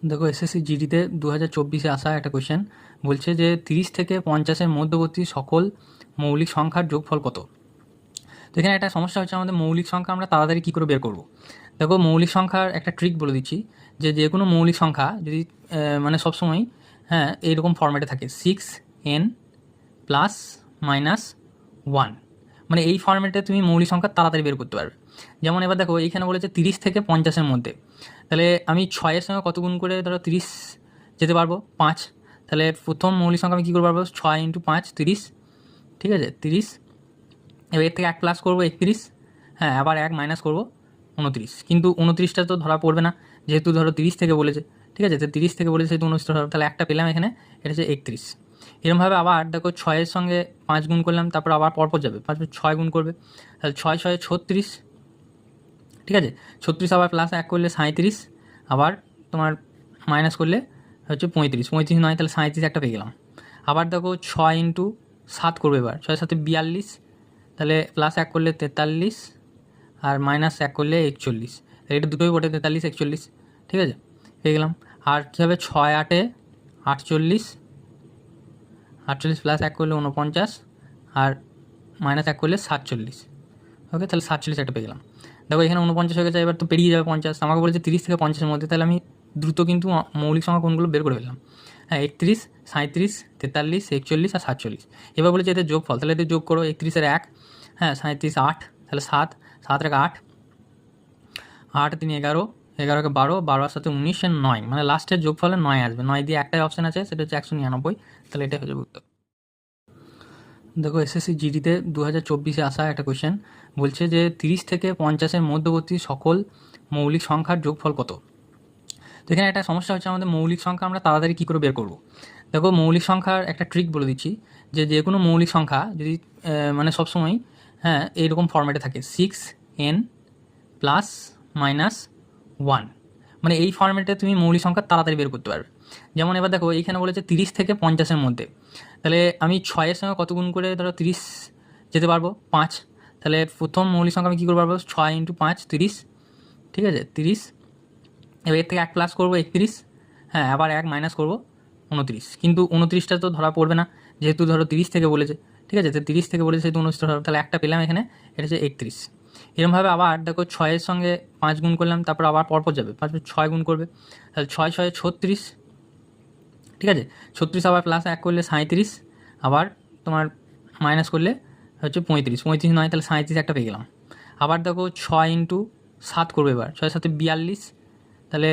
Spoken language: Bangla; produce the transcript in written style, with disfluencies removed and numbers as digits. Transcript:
দেখো এসএসসি জিডিতে 2024-এ আসা একটা কোয়েশ্চেন বলছে যে 30 থেকে 50-এর মধ্যবর্তী সকল মৌলিক সংখ্যার যোগফল কত। তো এখানে একটা সমস্যা হচ্ছে, আমাদের মৌলিক সংখ্যা আমরা তাড়াতাড়ি কী করে বের করব। দেখো মৌলিক সংখ্যার একটা ট্রিক বলে দিচ্ছি, যে কোনো মৌলিক সংখ্যা যদি মানে সবসময় এইরকম ফর্ম্যাটে থাকে 6n প্লাস মাইনাস 1, মানে এই ফর্ম্যাটে তুমি মৌলিক সংখ্যা তাড়াতাড়ি বের করতে পারবে। যেমন এবার দেখো এইখানে বলেছে 30 থেকে 50-এর মধ্যে, তাহলে আমি 6-এর সঙ্গে কত গুণ করে ধরো 30 যেতে পারবো 5, তাহলে প্রথম মৌলিক সংখ্যা আমি কী করে পারবো 6 × 5 30, ঠিক আছে 30। এবার এর থেকে 1 প্লাস করবো 31, আবার 1 মাইনাস করবো 29, কিন্তু 29টা তো ধরা পড়বে না, যেহেতু ধরো 30 থেকে বলেছে, ঠিক আছে, তো 30 থেকে বলেছে যেহেতু 29টা ধরো, তাহলে একটা পেলাম এখানে, এটা হচ্ছে 31। এরকমভাবে আবার দেখো 6-এর সঙ্গে 5 গুণ করলাম, তারপর আবার পরপর যাবে 5 6 গুণ করবে, তাহলে 6 6 36, ঠিক আছে 36, আবার প্লাস 1 করলে 37, আবার তোমার মাইনাস করলে হচ্ছে 35, 35 নয় তাহলে 37 একটা পেয়ে গেলাম। আবার দেখো 6 × 7 করবে, এবার 6 7 42, তাহলে প্লাস 1 করলে 43, আর মাইনাস 1 করলে 41, এটা দুটোই বটে 43 41, ঠিক আছে পেয়ে গেলাম। আর কী হবে 6 8 48, 48 প্লাস 1 করলে 49, আর মাইনাস 1 করলে 47, ওকে তাহলে 47 একটা পেয়ে গেলাম। দেখো এখানে 49 হয়ে গেছে, এবার তো পেরিয়ে যাবে 50, আমাকে বলেছে 30 থেকে 50-এর মধ্যে, তাহলে আমি দ্রুত কিন্তু মৌলিক সংখ্যা কোনগুলো বের করে ফেললাম। 31 37 43 41 আর 47। এবার বলেছে এদের যোগফল, তাহলে এদের যোগ করো 31-এর 1, 37 8, তাহলে 7 7 রেখে 8, 8 3 11, 11 কে 12, 12 সাথে 19 এর 9, মানে লাস্টের যোগফলে 9 আসবে, 9 দিয়ে একটাই অপশান আছে, সেটা হচ্ছে 199, তাহলে এটাই হচ্ছে উত্তর। দেখো এসএসসি জিডিতে 2024-এ আসা একটা কোয়েশ্চেন বলছে যে 30 থেকে 50-এর মধ্যবর্তী সকল মৌলিক সংখ্যার যোগফল কত। তো এখানে একটা সমস্যা হচ্ছে, আমাদের মৌলিক সংখ্যা আমরা তাড়াতাড়ি কী করে বের করব। দেখো মৌলিক সংখ্যার একটা ট্রিক বলে দিচ্ছি, যে কোনো মৌলিক সংখ্যা যদি মানে সবসময় এইরকম ফর্ম্যাটে থাকে 6n প্লাস মাইনাস 1, মানে এই ফর্ম্যাটে তুমি মৌলিক সংখ্যা তাড়াতাড়ি বের করতে পারবে। যেমন এবার দেখো এইখানে বলেছে 30 থেকে 50-এর মধ্যে, তাহলে আমি 6-এর সঙ্গে কত গুণ করে ধরো 30 যেতে পারবো 5, তাহলে প্রথম মৌলিক সংখ্যা আমি কী করে পারবো 6 × 5 30, ঠিক আছে 30। এবার এর থেকে 1 প্লাস করবো 31, আবার 1 মাইনাস করবো 29, কিন্তু 29টা তো ধরা পড়বে না, যেহেতু ধরো 30 থেকে বলেছে, ঠিক আছে, তো 30 থেকে বলেছে যেহেতু 29টা ধরো, তাহলে একটা পেলাম এখানে, এটা হচ্ছে 31। এরকমভাবে আবার দেখো 6-এর সঙ্গে 5 গুণ করলাম, তারপর আবার পরপর যাবে 5 6 গুণ করবে, তাহলে 6 6 36, ঠিক আছে 36, আবার প্লাস 1 করলে 37, আবার তোমার মাইনাস করলে হচ্ছে 35, 35 নয় তাহলে 37 একটা পেয়ে গেলাম। আবার দেখো 6 × 7 করবে, এবার 6 7 42, তাহলে